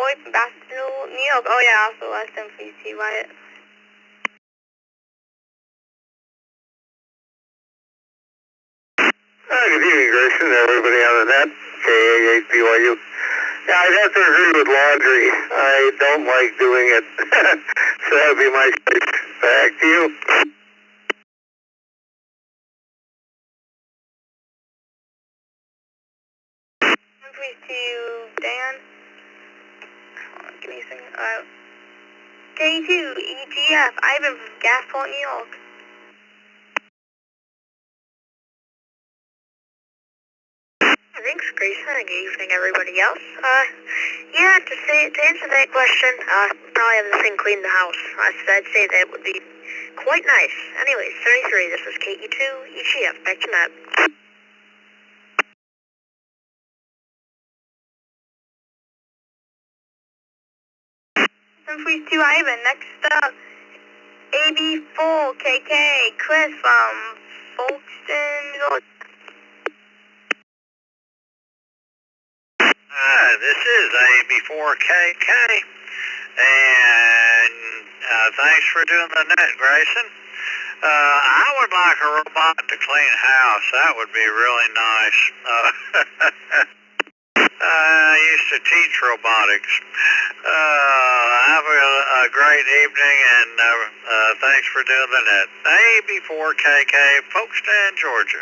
Boyd from Bastille, New York. Oh yeah, also last time please see Wyatt. Good evening, Grayson, everybody on the net, KAHBYU. Yeah, I'd have to agree with laundry. I don't like doing it. So that would be my choice. Back to you. Please to Dan. Hold on, give me a second. K2, EGF, Ivan from Gasport, New York. Thanks, Grayson, and good evening, everybody else. Yeah, to answer that question, probably have this thing clean the house. I'd say that would be quite nice. Anyways, 33, this is KE2, EGF, back to Matt. Please to Ivan. Next up, AB4KK, Chris from Folkestone, New York. This is AB4KK, and thanks for doing the net, Grayson. I would like a robot to clean house. That would be really nice. I used to teach robotics. Have a great evening, and thanks for doing the net. AB4KK, Folkestone, Georgia.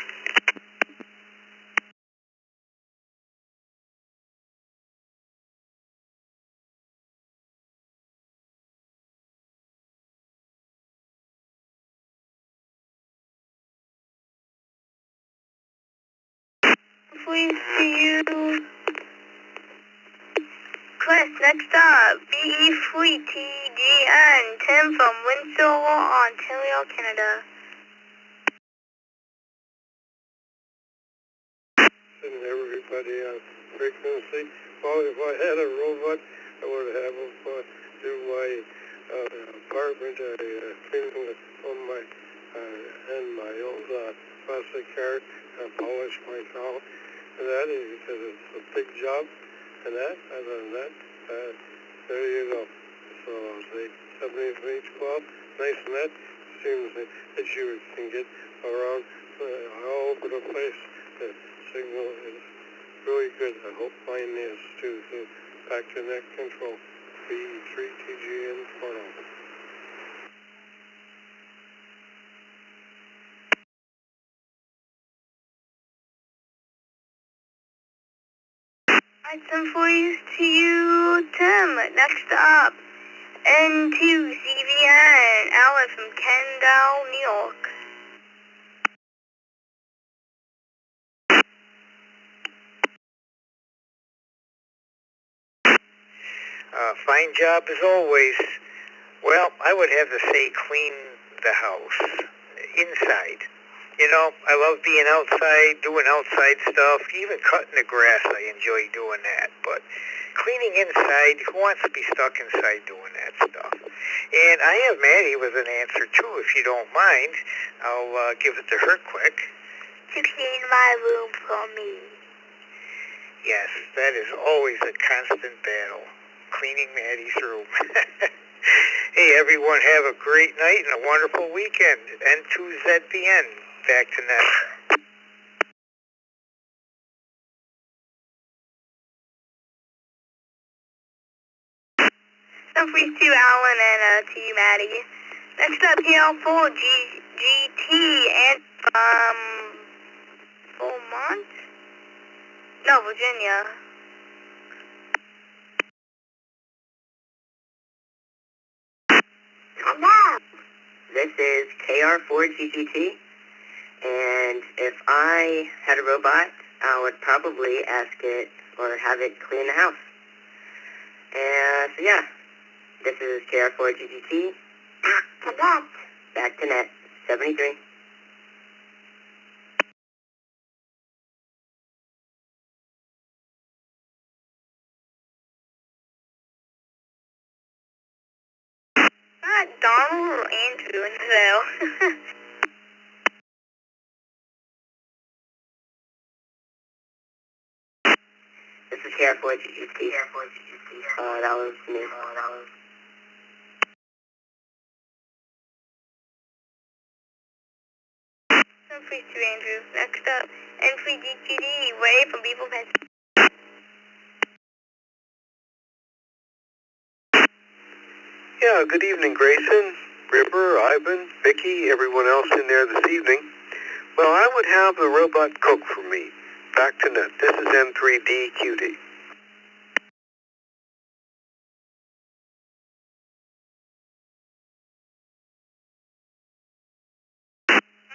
Please see you. Chris, next up, BE3TGN, Tim from Windsor, Ontario, Canada. And everybody on frequency. Well, if I had a robot, I would have him do my apartment, cleaning on my and my old plastic car, polish myself. And that is because it's a big job. And that, other than that, there you go. So the 70 12, nice net. Seems that you can get around all over the place. The signal is really good. I hope mine is too. So back to net control. B3TGN portal. Some please to you, Tim. Next up, N2CVN, Alan from Kendall, New York. Fine job as always. Well, I would have to say clean the house inside. You know, I love being outside, doing outside stuff, even cutting the grass. I enjoy doing that. But cleaning inside, who wants to be stuck inside doing that stuff? And I have Maddie with an answer too, if you don't mind. I'll give it to her quick. To clean my room for me. Yes, that is always a constant battle, cleaning Maddie's room. Hey, everyone, have a great night and a wonderful weekend. N2ZBN, back to net. Some please to Alan and to you, Maddie. Next up, PL4GT and Vermont? No, Virginia. Come on! This is KR4GGT, and if I had a robot, I would probably ask it or have it clean the house. And so yeah, this is KR4GGT. Come on! Back to net, 73. Donald or Andrew in Vail. This is KR4GGT. That was me. Please to Andrew. Next up, N3GTD, Way from Beeple, Pennsylvania. Yeah, good evening, Grayson, River, Ivan, Vicky, everyone else in there this evening. Well, I would have the robot cook for me. Back to net. This is N3DQD.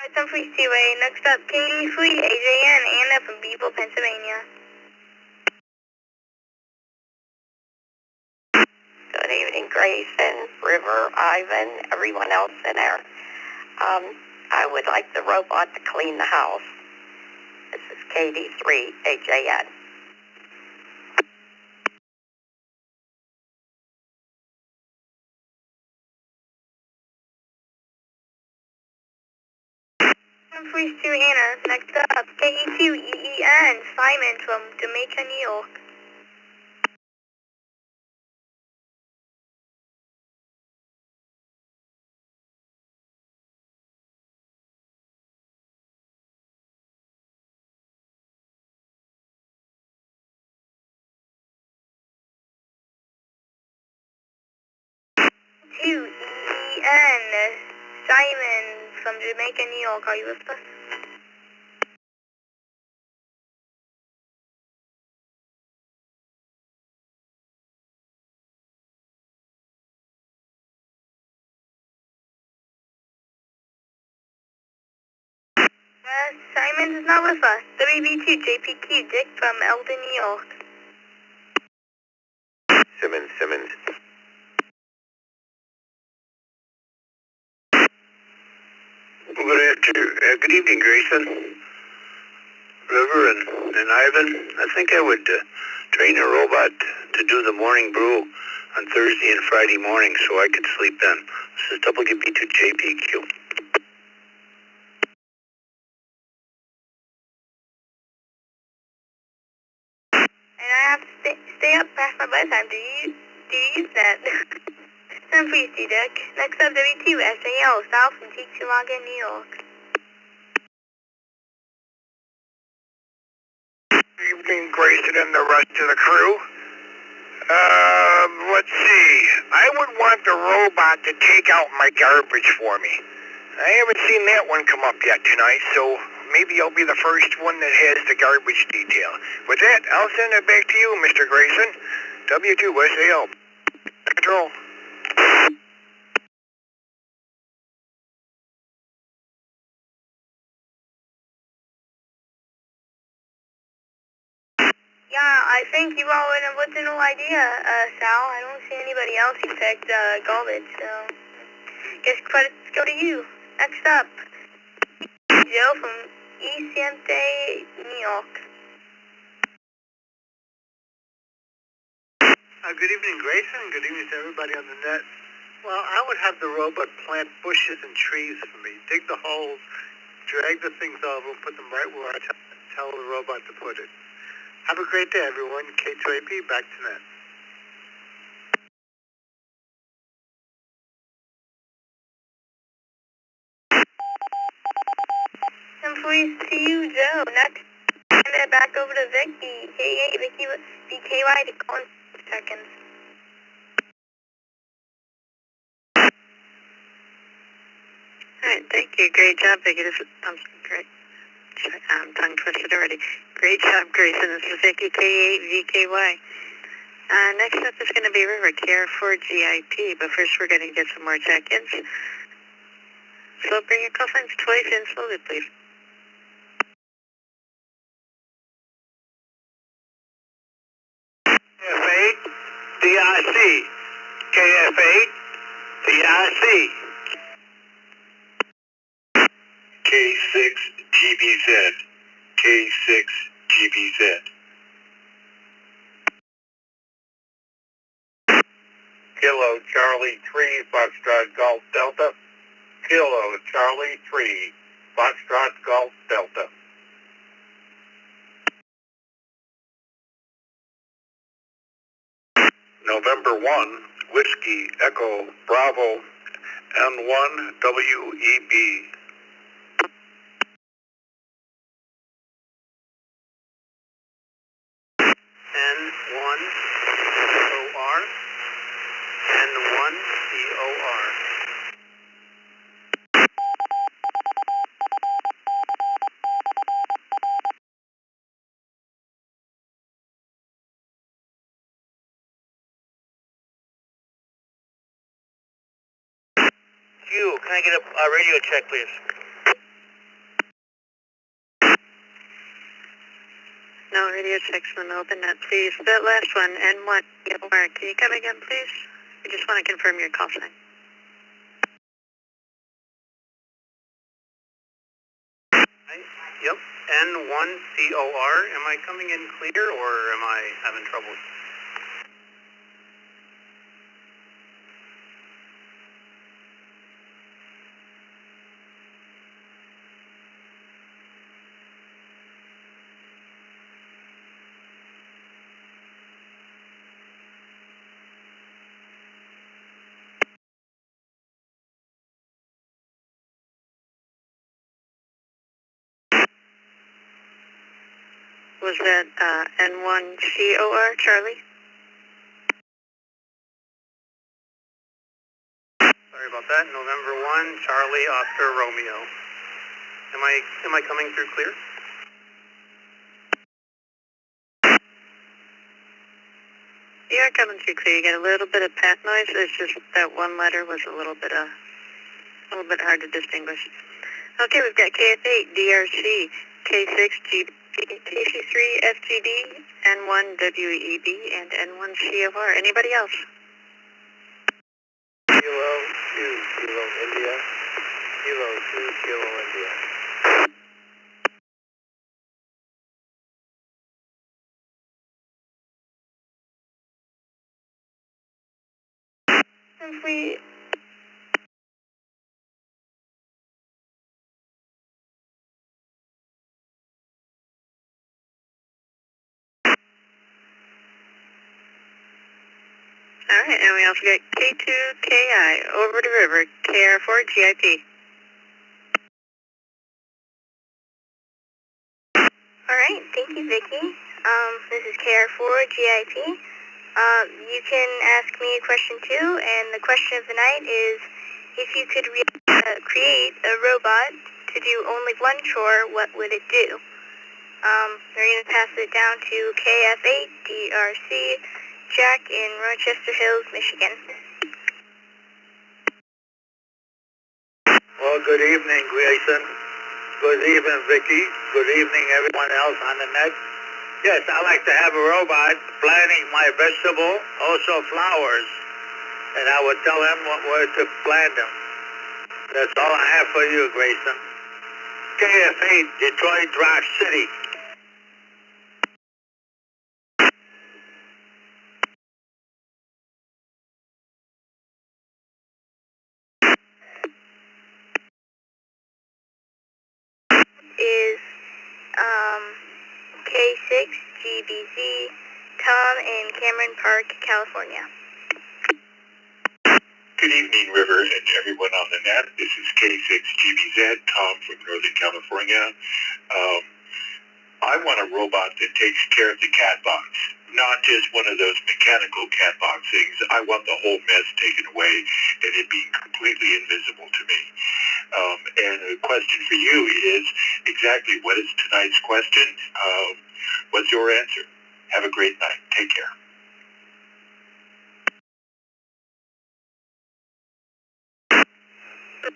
Alright, please to Way. Next up, KD3, AJN, Anna from Beeple, Pennsylvania. Good evening, Grayson, River, Ivan, everyone else in there. I would like the robot to clean the house. This is KD3, AJN. Please to Anna. Next up, KE2EEN, Simon from Jamaica, New York. KE2EEN, Simon from Jamaica, New York. Are you with us? Simon is not with us. WB2 JPQ, Dick from Eldon, New York. Simmons. Good evening, Grayson, River, and Ivan. I think I would train a robot to do the morning brew on Thursday and Friday morning so I could sleep in. This is WB2JPQ. And I have to stay up past my bedtime. Do you use that? I'm pleased to, Dick. Next up, W2 SAL, South from Cheektowaga, New York. Good evening, Grayson and the rest of the crew. Let's see. I would want the robot to take out my garbage for me. I haven't seen that one come up yet tonight, so maybe I'll be the first one that has the garbage detail. With that, I'll send it back to you, Mr. Grayson. W2 SAL. Control. Yeah, I think you all went with an original idea, Sal. I don't see anybody else who picked garbage, so guess credits go to you. Next up, Joe from ECR New York. Good evening, Grayson. Good evening to everybody on the net. Well, I would have the robot plant bushes and trees for me. Dig the holes, drag the things over, and put them right where I tell the robot to put it. Have a great day, everyone. K2AP, back to net. And please to you, Joe. Next, hand it back over to Vicky. Vicky, VKY to call in 6 seconds. Alright, thank you. Great job, Vicky. Great. I'm tongue twisted already. Great job, Grayson. This is Vicky, K8VKY. Next up is going to be River, KR4GIP, but first we're going to get some more check-ins. So bring your cufflinks twice in slowly, please. KF8, DIC. KF8, DIC. K6, GBZ. K6, GBZ. Kilo Charlie 3, Foxtrot Golf Delta. Kilo Charlie 3, Foxtrot Golf Delta. November 1, Whiskey Echo Bravo N1 WEB. N1 COR, N1 COR. Q, can I get a radio check, please? No radio checks from the open net, please. That last one, N1, can you come again, please? I just want to confirm your call sign. Yep, N1 COR. Am I coming in clear or am I having trouble? Was that N1 COR, Charlie? Sorry about that. November 1, Charlie, Oscar, Romeo. Am I coming through clear? You are coming through clear. You get a little bit of pat noise. It's just that one letter was a little bit hard to distinguish. Okay, we've got KF8, DRC, K6, GB, KC3, FGD, N1, WEB, and N1, CFR. Anybody else? Kilo 2, Kilo India. Kilo 2, Kilo India. Complete. All right, and we also got K2KI, over the river, KR4, GIP. Alright, thank you, Vicky. This is KR4 GIP. You can ask me a question too, and the question of the night is if you could create a robot to do only one chore, what would it do? We're going to pass it down to KF8 DRC, Jack in Rochester Hills, Michigan. Well, good evening, Grayson. Good evening, Vicky. Good evening, everyone else on the net. Yes, I like to have a robot planting my vegetable, also flowers, and I would tell him where to plant them. That's all I have for you, Grayson. KF8, Detroit Rock City. Is K6 GBZ, Tom in Cameron Park, California. Good evening, River, and everyone on the net. This is K6GBZ, Tom from Northern California. I want a robot that takes care of the cat box, not just one of those mechanical cat box things. I want the whole mess taken away and it being completely invisible to me. And the question for you is exactly what is tonight's question? What's your answer? Have a great night. Take care.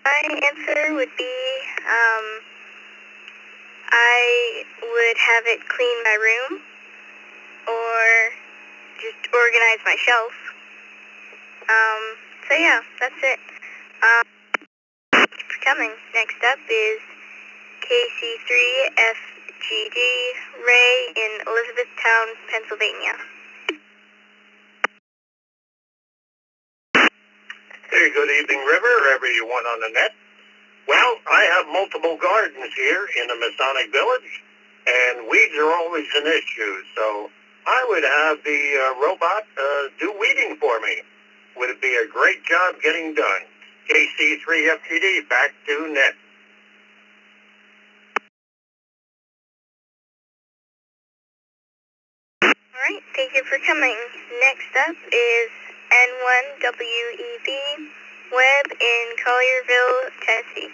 My answer would be, I would have it clean my room, or just organize my shelf. So yeah, that's it. Thank you for coming. Next up is KC3FGD, Ray in Elizabethtown, Pennsylvania. Hey, good evening, River, everyone on the net. Well, I have multiple gardens here in the Masonic Village, and weeds are always an issue, so I would have the robot do weeding for me. Would it be a great job getting done? KC3FTD, back to net. Alright, thank you for coming. Next up is N1WEB Webb in Collierville, Tennessee.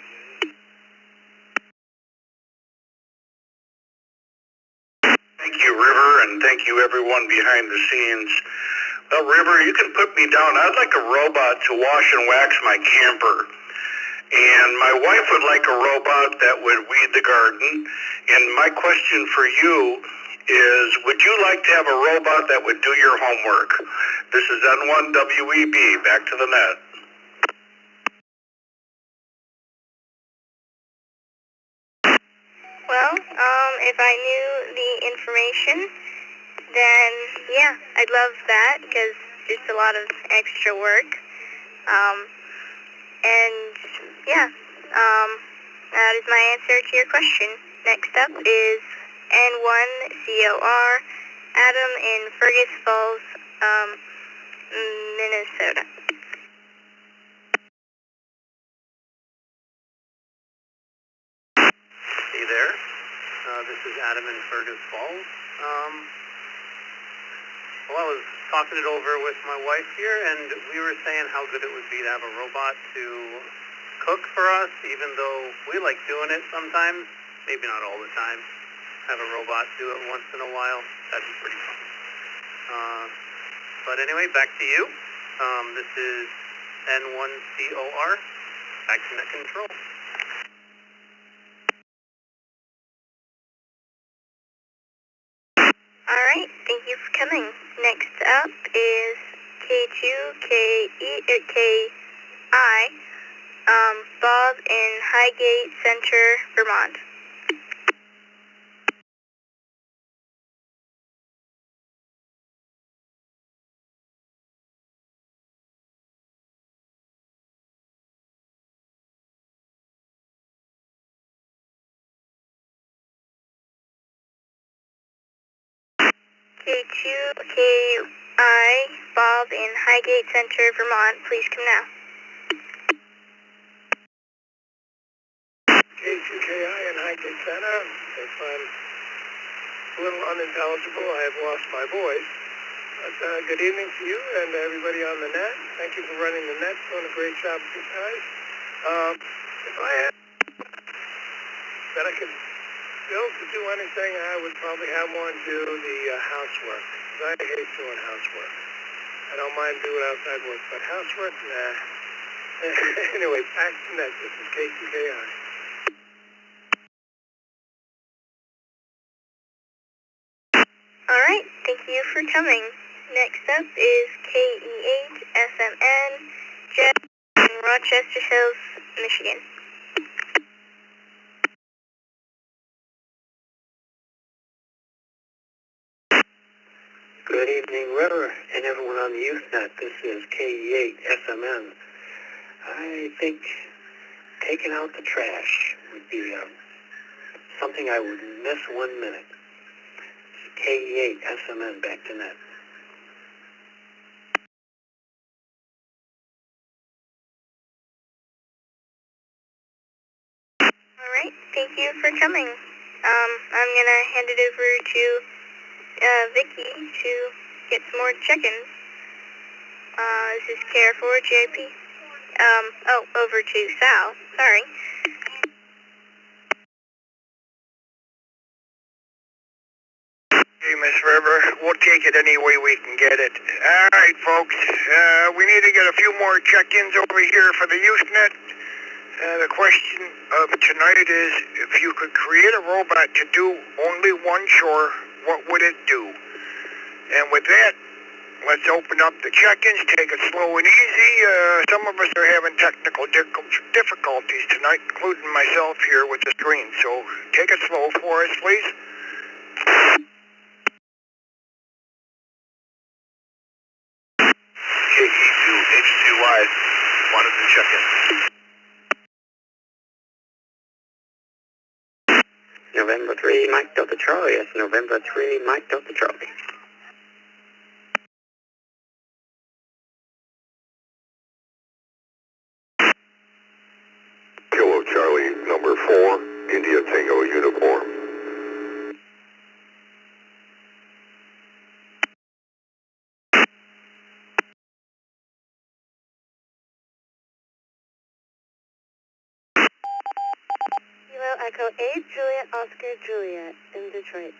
Thank you, River, and thank you everyone behind the scenes. Well, River, you can put me down. I'd like a robot to wash and wax my camper. And my wife would like a robot that would weed the garden. And my question for you is, would you like to have a robot that would do your homework? This is N1WEB, back to the net. Well, if I knew the information, then yeah, I'd love that because it's a lot of extra work. And yeah, that is my answer to your question. Next up is N1COR Adam in Fergus Falls, Minnesota. Hey there. This is Adam in Fergus Falls. Well, I was talking it over with my wife here, and we were saying how good it would be to have a robot to cook for us, even though we like doing it sometimes. Maybe not all the time. Have a robot do it once in a while. That'd be pretty fun. But anyway, back to you. This is N1COR. Back to net control. Alright, thank you for coming. Next up is K2KI, Bob in Highgate Center, Vermont. K2KI, Bob in Highgate Center, Vermont. Please come now. K2KI in Highgate Center. If I'm a little unintelligible, I have lost my voice. But good evening to you and everybody on the net. Thank you for running the net. Doing a great job with you guys. If I had that I could build to do anything, I would probably have one do the housework. 'Cause I hate doing housework. I don't mind doing outside work, but housework, nah. Anyway, back to net. This is K2KI. Alright, thank you for coming. Next up is KE8SMN, Jeff in Rochester Hills, Michigan. Good evening, River, and everyone on the Youth Net. This is KE8SMN. I think taking out the trash would be something I would miss 1 minute. KE8SMN, back to net. Alright, thank you for coming. I'm gonna hand it over to Vicky to get some more check-ins. This is KR4JP. Over to Sal. Sorry. Hey, Miss River, we'll take it any way we can get it. All right, folks, we need to get a few more check-ins over here for the Youth Net. The question of tonight is, if you could create a robot to do only one chore, what would it do? And with that, let's open up the check-ins, take it slow and easy. Some of us are having technical difficulties tonight, including myself here with the screen. So take it slow for us, please. KT2H2Y, wanted to check in. November 3, Mike Delta Charlie. Yes, November 3, Mike Delta Charlie. KC4 India Tango uniform. Kilo Echo 8, Juliet Oscar Juliet in Detroit.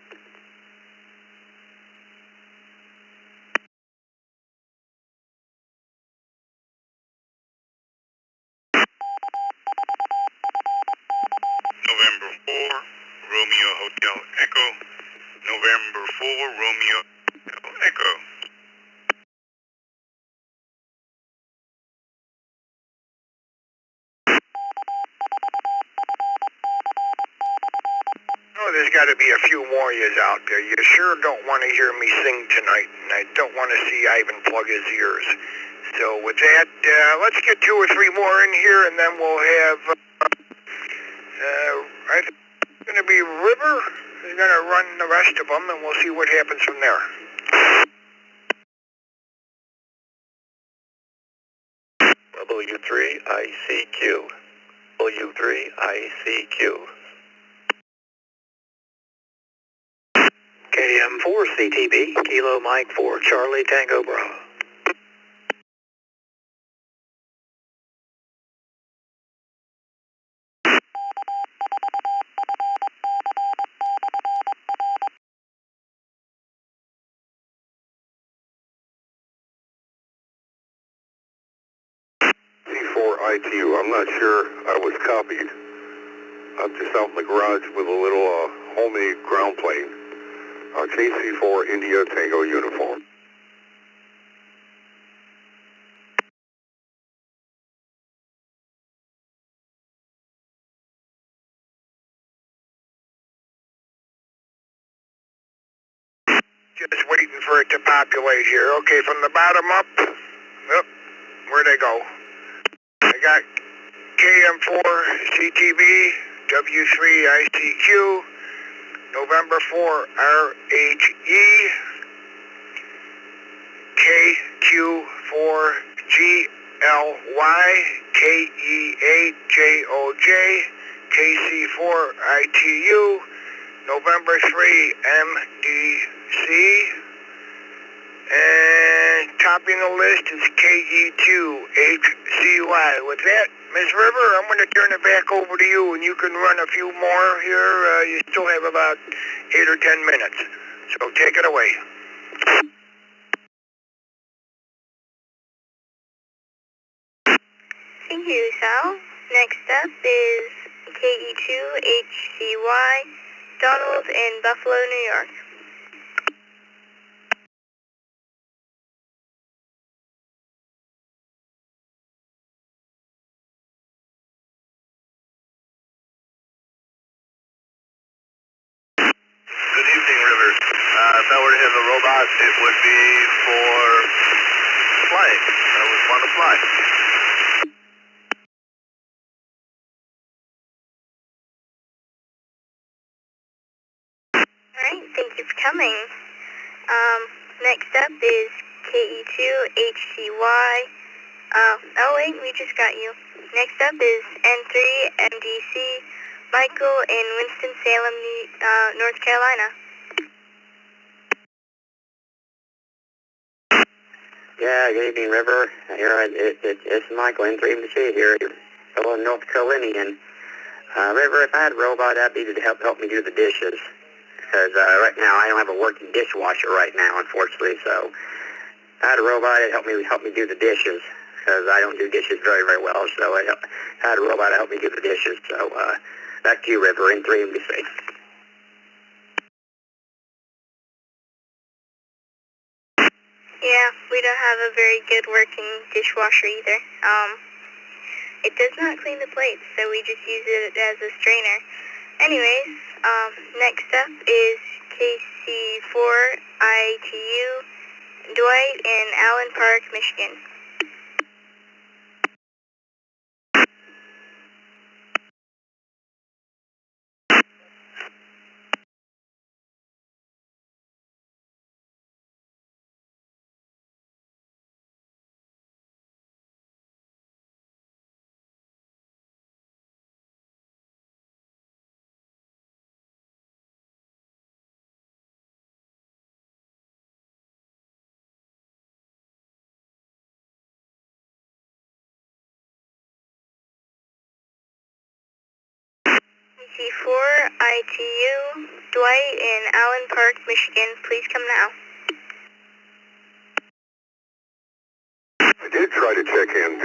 November 4, Romeo Hotel Echo. November 4, Romeo Hotel Echo. Oh, there's got to be a few warriors out there. You sure don't want to hear me sing tonight, and I don't want to see Ivan plug his ears. So with that, let's get 2 or 3 more in here, and then we'll have, I think it's going to be River is going to run the rest of them, and we'll see what happens from there. W3ICQ. W3ICQ. KM4 CTB, Kilo Mike 4 Charlie Tango Bravo. C4ITU. I'm not sure I was copied. I'm just out in the garage with a little homemade ground plane. KC4 India Tango uniform. Just waiting for it to populate here. Okay, from the bottom up. Yep, where'd they go? I got KM4 CTB, W3ICQ, November 4 RHE, KQ4GLY, KE8JOJ, KC4ITU, November 3 MDC, and topping the list is KE2HCY. With that, Ms. River, I'm going to turn it back over to you, and you can run a few more here. You still have about 8 or 10 minutes, so take it away. Thank you, Sal. Next up is KE2HCY, Donald in Buffalo, New York. Good evening, River. If I were to have a robot, it would be for flying. I would want to fly. Alright, thank you for coming. Next up is KE2HCY. Oh wait, we just got you. Next up is N3MDC, Michael in Winston-Salem, North Carolina. Yeah, good evening, River. Here, it's Michael N3MDC here, fellow North Carolinian. River, if I had a robot, that'd be to help me do the dishes. Because right now I don't have a working dishwasher right now, unfortunately. So if I had a robot, it'd help me do the dishes. Because I don't do dishes very, very well. So I had a robot to help me do the dishes. So back to you, River, N3MDC. Yeah, we don't have a very good working dishwasher either. It does not clean the plates, so we just use it as a strainer. Anyways, next up is KC4ITU, Dwight in Allen Park, Michigan. KQ4ITU, Dwight in Allen Park, Michigan. Please come now. I did try to check in.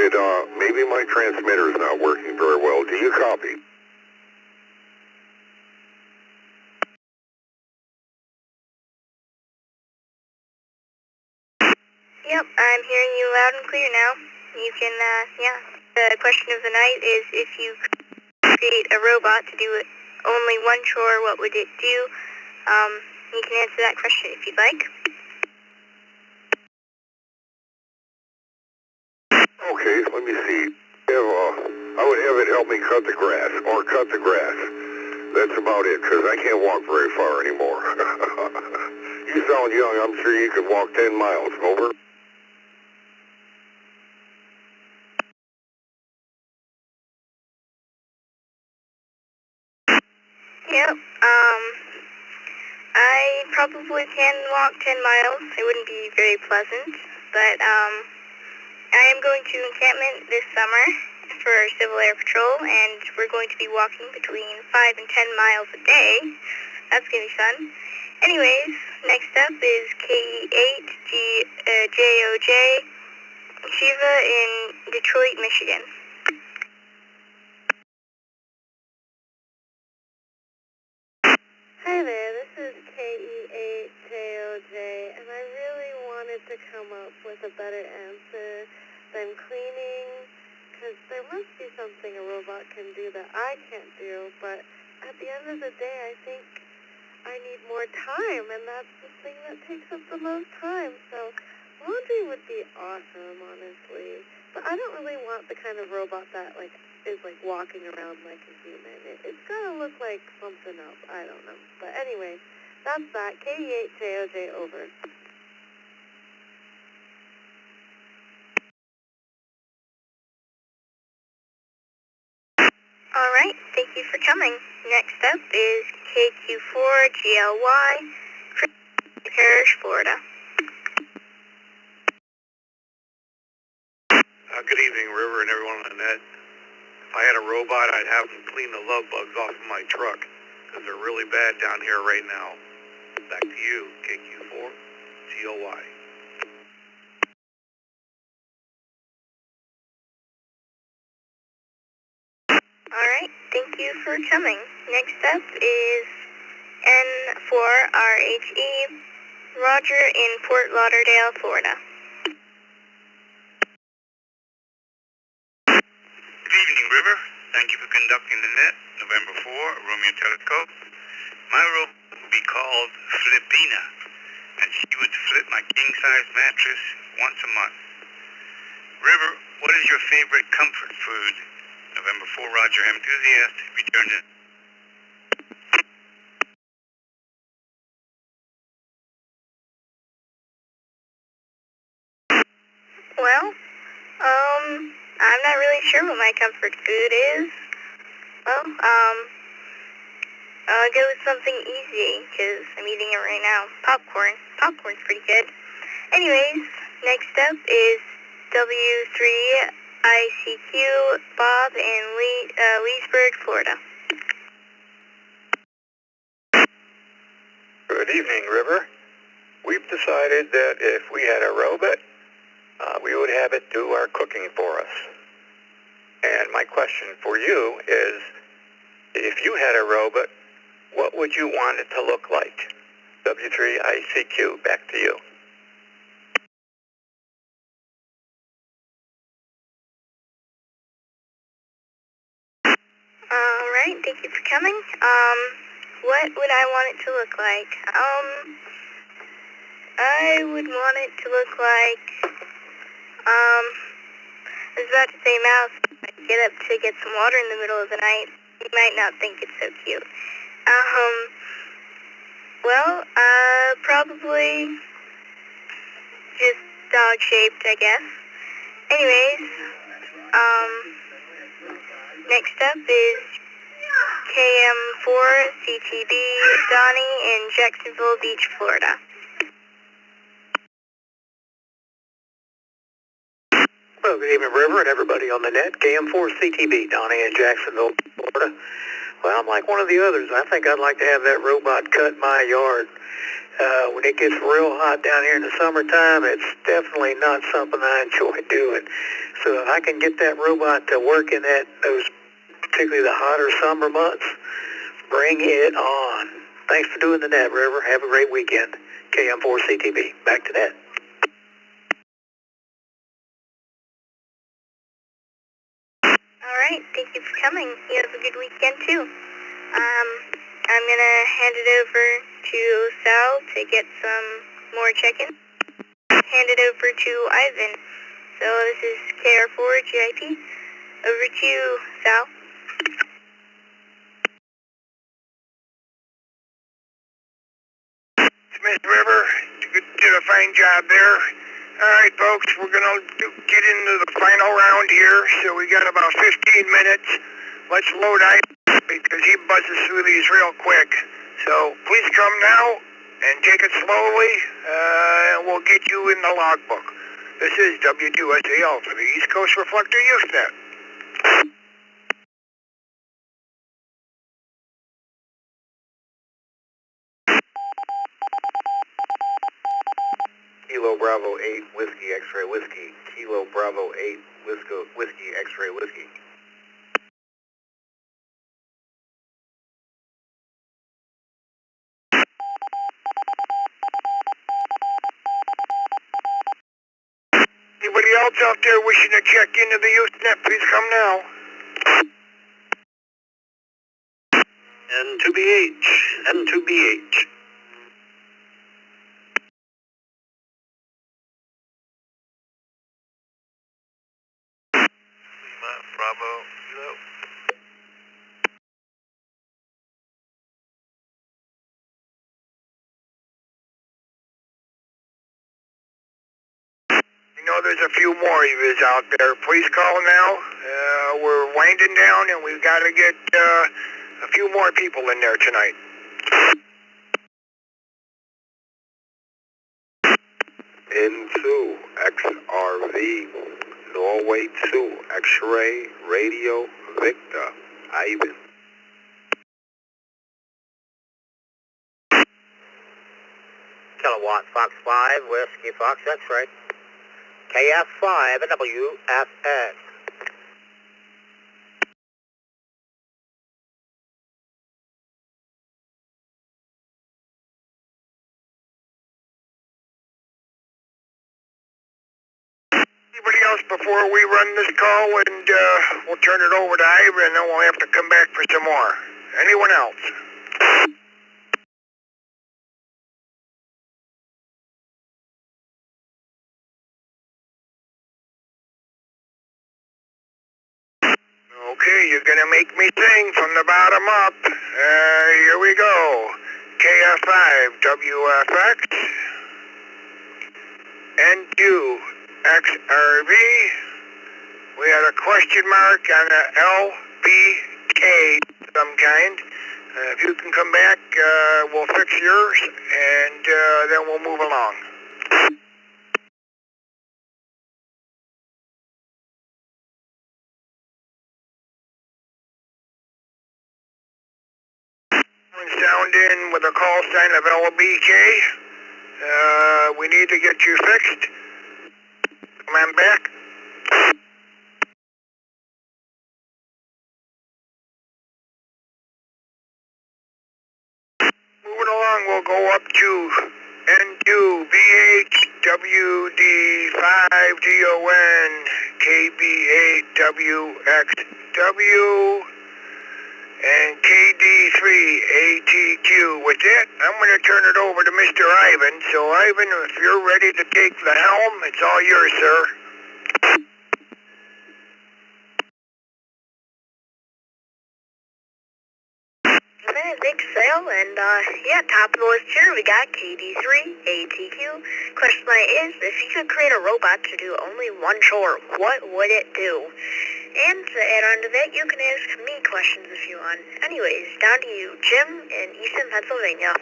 Maybe my transmitter's not working very well. Do you copy? Yep, I'm hearing you loud and clear now. You can, yeah. The question of the night is if you create a robot to do only one chore, what would it do? You can answer that question if you'd like. Okay, let me see. I would have it help me cut the grass, or cut the grass. That's about it, because I can't walk very far anymore. You sound young. I'm sure you could walk 10 miles. Over. Yep, I probably can walk 10 miles. It wouldn't be very pleasant, but, I am going to encampment this summer for Civil Air Patrol, and we're going to be walking between 5 and 10 miles a day. That's going to be fun. Anyways, next up is KE8JOJ, Shiva in Detroit, Michigan. Hi there, this is KE8JOJ, and I really wanted to come up with a better answer than cleaning, because there must be something a robot can do that I can't do, but at the end of the day, I think I need more time, and that's the thing that takes up the most time, so laundry would be awesome, honestly, but I don't really want the kind of robot that, is walking around like a human. It's gotta look like something else. I don't know. But anyway, that's that. KE8JOJ over. Alright, thank you for coming. Next up is KQ4GLY, Parish, Florida. Good evening, River, and everyone on the net. If I had a robot, I'd have them clean the love bugs off of my truck, because they're really bad down here right now. Back to you, KQ4GLY. Alright, thank you for coming. Next up is N4RHE, Roger in Fort Lauderdale, Florida. Good evening, River. Thank you for conducting the net. November 4, Romeo Telescope. My robot would be called Flippina, and she would flip my king-size mattress once a month. River, what is your favorite comfort food? November 4, Roger, enthusiast, returned it. Well, I'm not really sure what my comfort food is. Well, I'll go with something easy, because I'm eating it right now. Popcorn. Popcorn's pretty good. Anyways, next up is W3ICQ, Bob in Leesburg, Florida. Good evening, River. We've decided that if we had a robot, we would have it do our cooking for us. And my question for you is, if you had a robot, what would you want it to look like? W3ICQ, back to you. Alright, thank you for coming. What would I want it to look like? I would want it to look like, I was about to say mouse. I'd get up to get some water in the middle of the night. You might not think it's so cute. Well, probably just dog-shaped, I guess. Anyways, next up is KM4CTB, Donnie in Jacksonville Beach, Florida. Well, good evening, River, and everybody on the net. KM4CTB, Donnie in Jacksonville, Florida. Well, I'm like one of the others. I think I'd like to have that robot cut my yard. When it gets real hot down here in the summertime, it's definitely not something I enjoy doing. So if I can get that robot to work in those particularly the hotter summer months, bring it on. Thanks for doing the net, River. Have a great weekend. KM4CTV. Back to net. All right, thank you for coming. You have a good weekend too. I'm gonna hand it over to Sal to get some more check-in. Hand it over to Ivan. So this is KR4 GIP. Over to you, Sal. Miss River, you did a fine job there. All right, folks, we're going to get into the final round here, so we got about 15 minutes. Let's load Ivan because he buzzes through these real quick. So please come now and take it slowly, and we'll get you in the logbook. This is W2SAL for the East Coast Reflector Youth Net. Kilo Bravo 8 Whiskey X-Ray Whiskey. Kilo Bravo 8 Whiskey X-Ray Whiskey. Anybody else out there wishing to check into the Youth Net, please come now. N2BH. Bravo, Kilo. You know there's a few more of yous out there. Please call now. We're winding down and we've got to get a few more people in there tonight. N2 XRV Norway 2 X-Ray Radio Victor Ivan. Kilowatt Fox 5, Whiskey Fox X-Ray. KF5 WFX. Anybody else before we run this call and we'll turn it over to Ivan and then we'll have to come back for some more. Anyone else? Okay, you're gonna make me sing from the bottom up. Here we go. KF5 WFX N2 XRV. We had a question mark on a LBK some kind. If you can come back, we'll fix yours and then we'll move along. Sound in with a call sign of LBK. We need to get you fixed. Come on back. Moving along, we'll go up to N2BHWD5DON KB8WXW and KD3ATQ. With that, I'm going to turn it over to Mr. Ivan. So, Ivan, if you're ready to take the helm, it's all yours, sir. Big sale, and top of the list here, we got KD3ATQ. Question is, if you could create a robot to do only one chore, what would it do? And to add on to that, you can ask me questions if you want. Anyways, down to you, Jim in Easton, Pennsylvania.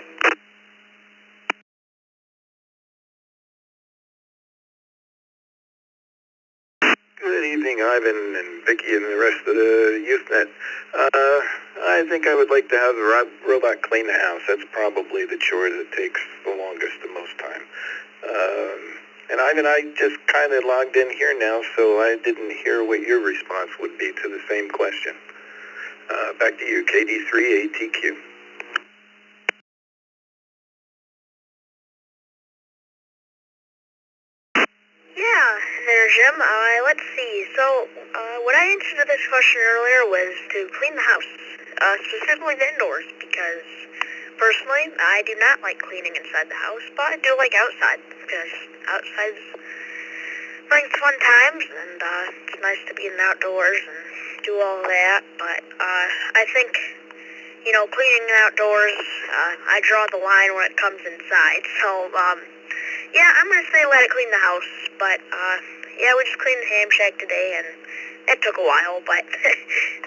Good Good evening, Ivan and Vicky and the rest of the Youth Net. I think I would like to have the robot clean the house. That's probably the chore that takes the longest the most time. And Ivan, I just kind of logged in here now, so I didn't hear what your response would be to the same question. Back to you, KD3ATQ. Yeah, there, Jim. Let's see. So, what I answered to this question earlier was to clean the house, specifically the indoors, because personally, I do not like cleaning inside the house, but I do like outside, because outside brings fun times, and it's nice to be in the outdoors and do all that, but I think, cleaning outdoors, I draw the line when it comes inside, so, yeah, I'm going to say let it clean the house, but, yeah, we just cleaned the ham shack today, and it took a while, but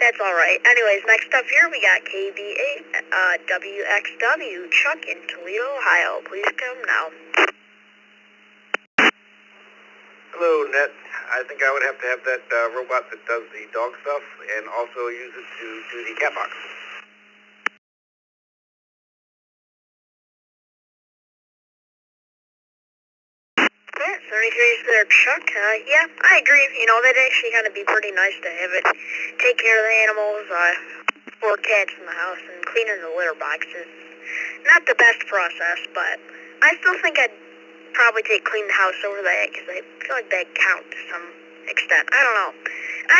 that's all right. Anyways, next up here, we got KB8WXW, Chuck in Toledo, Ohio. Please come now. Hello, Net. I think I would have to have that robot that does the dog stuff and also use it to do the cat box. Yeah, 33 is there, Chuck. Yeah, I agree. That'd actually kind of be pretty nice to have it take care of the animals, or cats in the house, and cleaning the litter boxes. Not the best process, but I still think I'd probably clean the house over that, because I feel like that count to some extent. I don't know.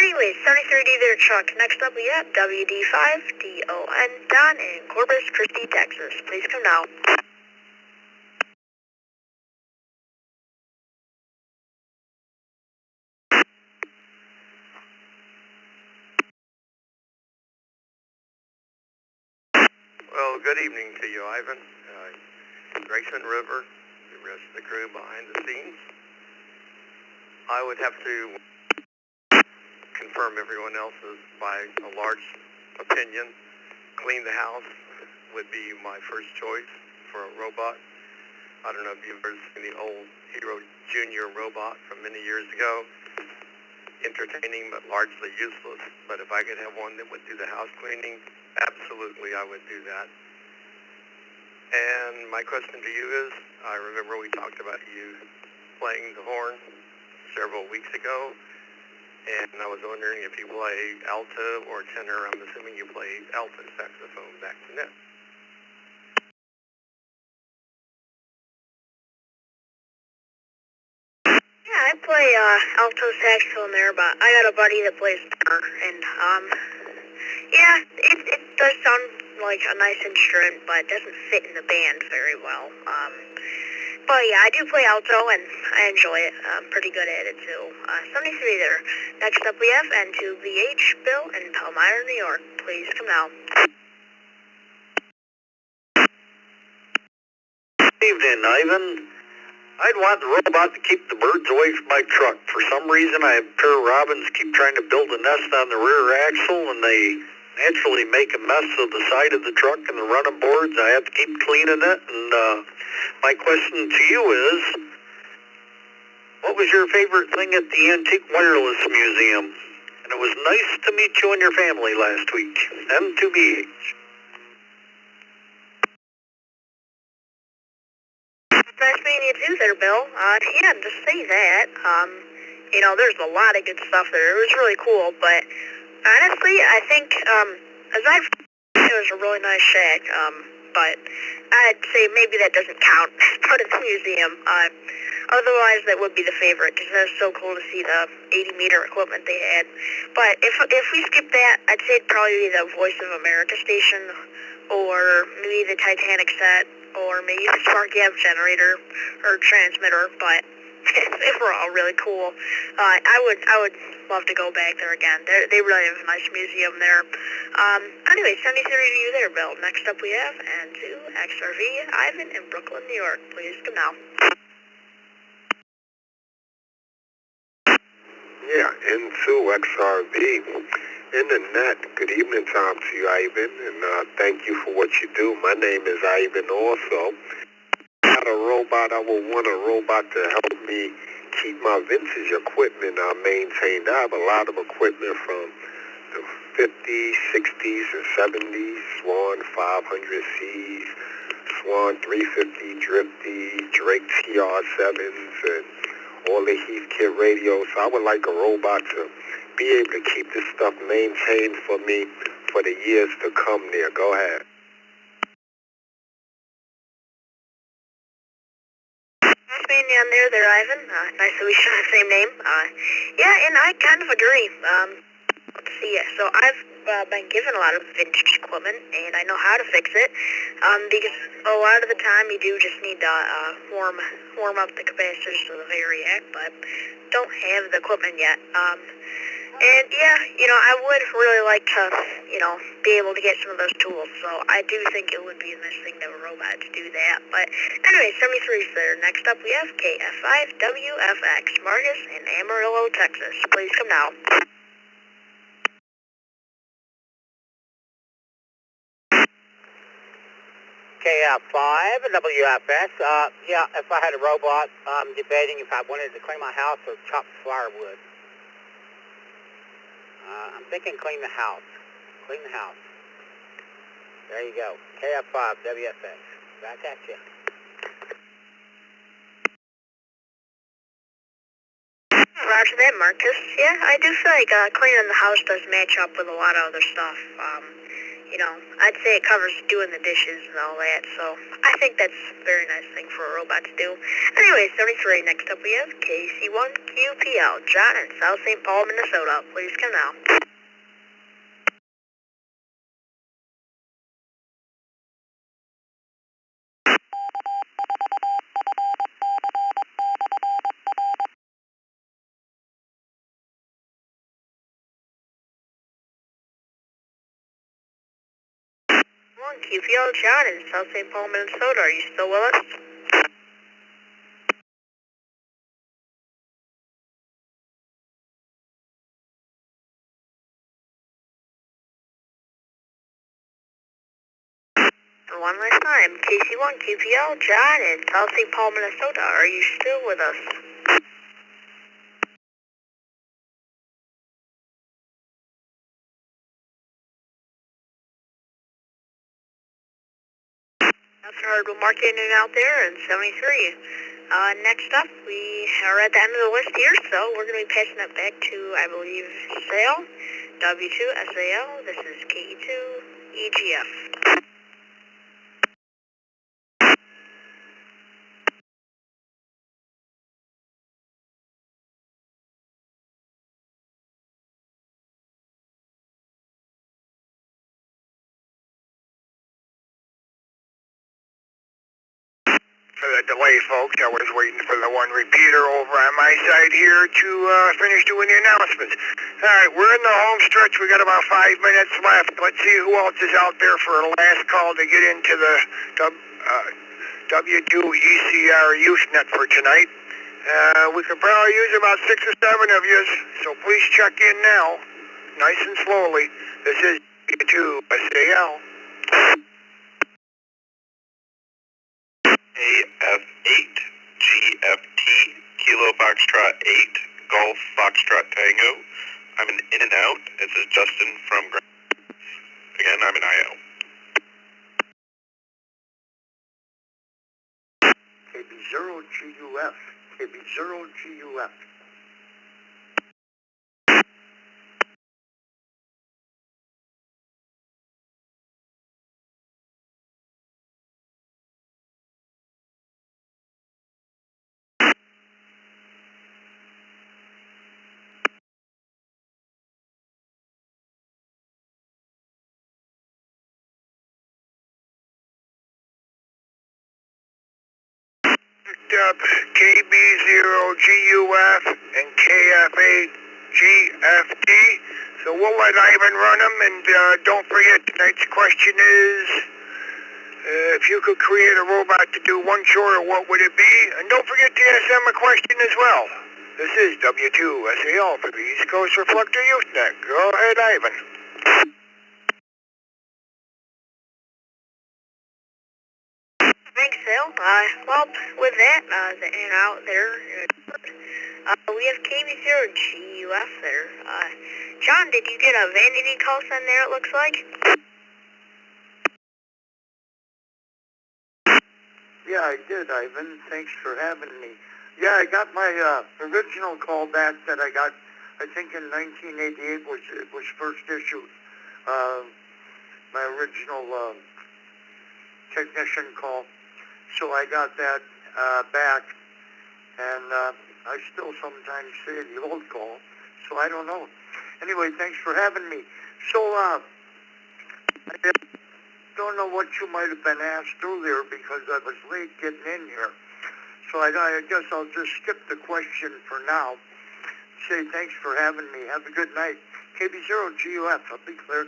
Anyways, 73D there, Chuck. Next up we got WD5DON Don in Corpus Christi, Texas. Please come now. Well, good evening to you, Ivan. Grayson River, the rest of the crew behind the scenes. I would have to confirm everyone else's by a large opinion. Clean the house would be my first choice for a robot. I don't know if you've ever seen the old Hero Junior robot from many years ago. Entertaining but largely useless. But if I could have one that would do the house cleaning, absolutely I would do that. And my question to you is, I remember we talked about you playing the horn several weeks ago, and I was wondering if you play alto or tenor. I'm assuming you play alto saxophone. Back to Net. Yeah, I play alto saxophone there, but I got a buddy that plays tenor, and yeah, it does sound like a nice instrument, but it doesn't fit in the band very well. But yeah, I do play alto, and I enjoy it. I'm pretty good at it too. 73 there. Next up we have N2VH Bill in Palmyra, New York. Please come now. Good evening, Ivan. I'd want the robot to keep the birds away from my truck. For some reason, I have a pair of robins keep trying to build a nest on the rear axle, and they naturally make a mess of the side of the truck and the running boards. I have to keep cleaning it. And my question to you is, what was your favorite thing at the Antique Wireless Museum? And it was nice to meet you and your family last week. M2BH. Nice meeting you too there, Bill. Yeah, to say that, there's a lot of good stuff there. It was really cool, but honestly, I think, it was a really nice shack, but I'd say maybe that doesn't count as part of the museum. Otherwise, that would be the favorite, because it was so cool to see the 80-meter equipment they had. But if we skip that, I'd say it'd probably be the Voice of America station, or maybe the Titanic set, or maybe the Spark Gap generator or transmitter, but they were all really cool. I would love to go back there again. They really have a nice museum there. Anyway, 73 to you there, Bill. Next up we have N2XRV Ivan in Brooklyn, New York. Please come now. Yeah, N2XRV in the net. Good evening, Tom, to you, Ivan, and thank you for what you do. My name is Ivan also. Not a robot. I would want a robot to help me keep my vintage equipment maintained. I have a lot of equipment from the 50s, 60s, and 70s, Swan 500Cs, Swan 350 Drifty, Drake TR7s, and all the Heathkit radios. So I would like a robot to be able to keep this stuff maintained for me for the years to come there. Go ahead. Nice meeting you on there, Ivan. Nice that we share the same name. Yeah, and I kind of agree. Let's see. So I've been given a lot of vintage equipment, and I know how to fix it. Because a lot of the time you do just need to warm up the capacitors to the variac, but don't have the equipment yet. And yeah, I would really like to, be able to get some of those tools. So I do think it would be a nice thing to have a robot to do that. But anyway, 73's there. Next up we have KF5WFX, Marcus in Amarillo, Texas. Please come now. KF5WFS. Yeah, if I had a robot, I'm debating if I wanted to clean my house or chop firewood. I'm thinking clean the house. Clean the house. There you go. KF5WFX. Back at you. Roger that, Marcus. Yeah, I do feel like cleaning the house does match up with a lot of other stuff. I'd say it covers doing the dishes and all that, so I think that's a very nice thing for a robot to do. Anyway, 73, next up we have KC1QPL, John in South St. Paul, Minnesota. Please come now. QPL, John in South St. Paul, Minnesota. Are you still with us? For one last time, KC1QPL, John in South St. Paul, Minnesota. Are you still with us? That's hard marketing out there in 73. Next up, we are at the end of the list here, so we're going to be passing it back to, I believe, SAL, W2SAL. This is KE2EGF. For the delay, folks, I was waiting for the one repeater over on my side here to finish doing the announcements. All right, we're in the home stretch. We got about 5 minutes left. Let's see who else is out there for a last call to get into the W2 ECR Youth Net for tonight. We could probably use about 6 or 7 of you, so please check in now, nice and slowly. This is W2 SAL. AF8 GFT Kilo Foxtrot 8 Golf Foxtrot Tango. I'm an in and out. This is Justin from again, I'm an IO. KB0GUF. KB0GUF. Up KB0GUF and KF8GFT. So we'll let Ivan run them, and don't forget, tonight's question is, if you could create a robot to do one chore, what would it be? And don't forget to ask them a question as well. This is W2SAL for the East Coast Reflector Youth Net. Go ahead, Ivan. Thanks, Phil. Well, with that, and out there, we have KB0GUF there. John, did you get a vanity call send there, it looks like? Yeah, I did, Ivan. Thanks for having me. Yeah, I got my original call back that I got, I think in 1988 was first issued. My original technician call. So I got that back, and I still sometimes say the old call, so I don't know. Anyway, thanks for having me. So I don't know what you might have been asked earlier because I was late getting in here. So I guess I'll just skip the question for now. Say thanks for having me. Have a good night. KB0GUF, I'll be clear.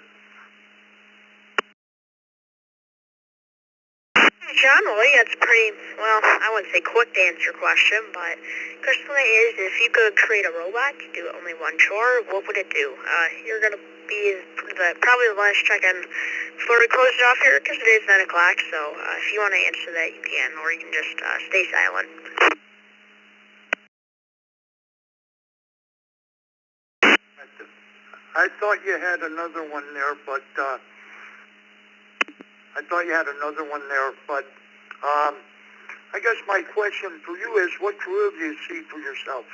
John, well, yeah, it's pretty, well, I wouldn't say quick to answer your question, but question is, if you could create a robot to do only one chore, what would it do? You're going to be probably the last check-in before we close it off here, because it is 9 o'clock, so if you want to answer that, you can, or you can just stay silent. I thought you had another one there, but I guess my question for you is, what career do you see for yourself?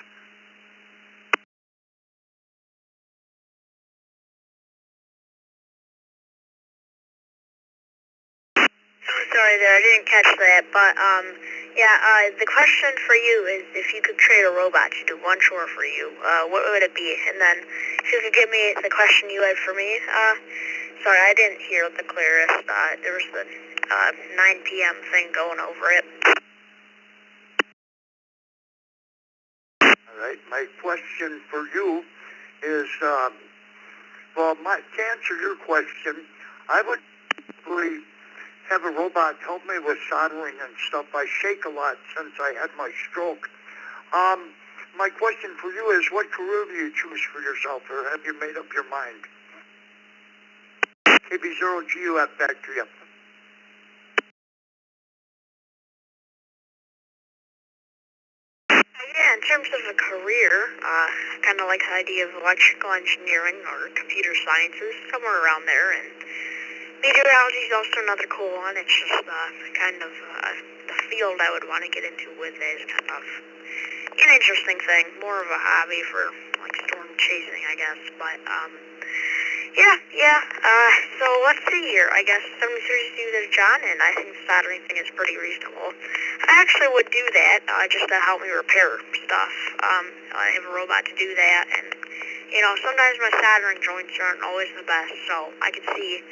Sorry there, I didn't catch that, but the question for you is, if you could create a robot to do one chore for you, what would it be? And then, if you could give me the question you had for me, sorry, I didn't hear the clearest. There was the 9 p.m. thing going over it. All right, my question for you is, to answer your question, I would probably have a robot help me with soldering and stuff. I shake a lot since I had my stroke. My question for you is, what career do you choose for yourself, or have you made up your mind? KB0GUF, back to you. Yeah, in terms of a career, kind of like the idea of electrical engineering or computer sciences, somewhere around there, and meteorology is also another cool one. It's just kind of the field I would want to get into with it is kind of an interesting thing, more of a hobby for like storm chasing, I guess, but so let's see here. I guess 73 is there, John, and I think the soldering thing is pretty reasonable. I actually would do that, just to help me repair stuff. I have a robot to do that, and, sometimes my soldering joints aren't always the best, so I can see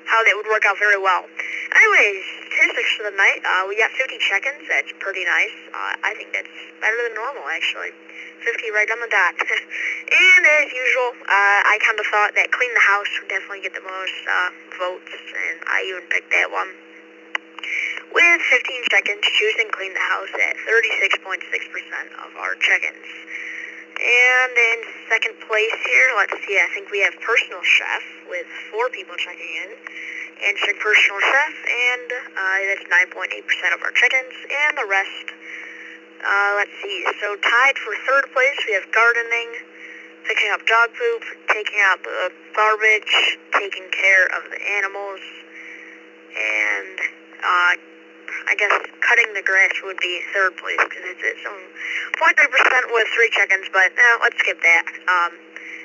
how that would work out very well. Anyways, statistics for the night, we got 50 check-ins. That's pretty nice. I think that's better than normal, actually. 50 right on the dot. And as usual, I kind of thought that clean the house would definitely get the most votes, and I even picked that one. With 15 check-ins, choosing clean the house at 36.6% of our check-ins. And in second place here, let's see, I think we have Personal Chef with 4 people checking in. Answering Personal Chef, and that's 9.8% of our check-ins, and the rest, let's see, so tied for third place, we have gardening, picking up dog poop, taking out the garbage, taking care of the animals, and I guess cutting the grass would be third place, because it's 0.3% with 3 check-ins, but let's skip that.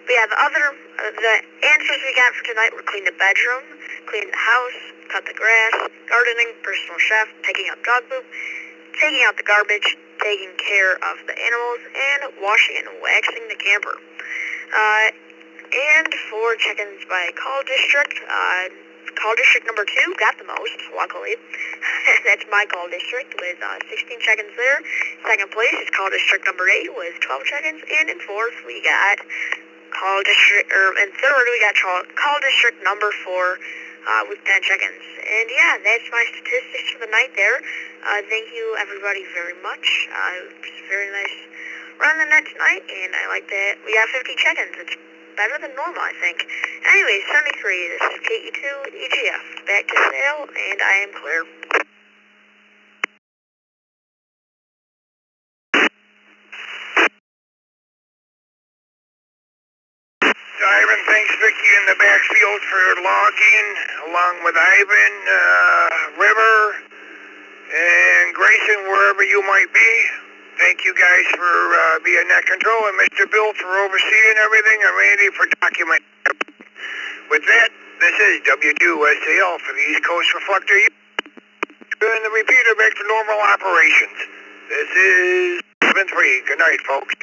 We have the answers we got for tonight were clean the bedroom, clean the house, cut the grass, gardening, Personal Chef, taking out dog poop, taking out the garbage, taking care of the animals, and washing and waxing the camper. And for check-ins by call district, call district number 2 got the most, luckily. That's my call district with 16 check-ins there. Second place is call district number 8 with 12 check-ins, and in fourth we got in third we got call district number 4 with 10 check-ins. And yeah, that's my statistics for the night there. Thank you everybody very much. It was very nice running the net tonight, and I like that we got 50 check-ins. It's better than normal, I think. Anyways, 73, this is KE2 EGF. Back to sale, and I am clear. Ivan, thanks Vicky in the backfield for logging, along with Ivan, River, and Grayson, wherever you might be. Thank you guys for being net control, and Mr. Bill for overseeing everything, and Randy for documenting. With that, this is W2SAL for the East Coast Reflector Youth Net, and the repeater back to normal operations. This is 7-3. Good night, folks.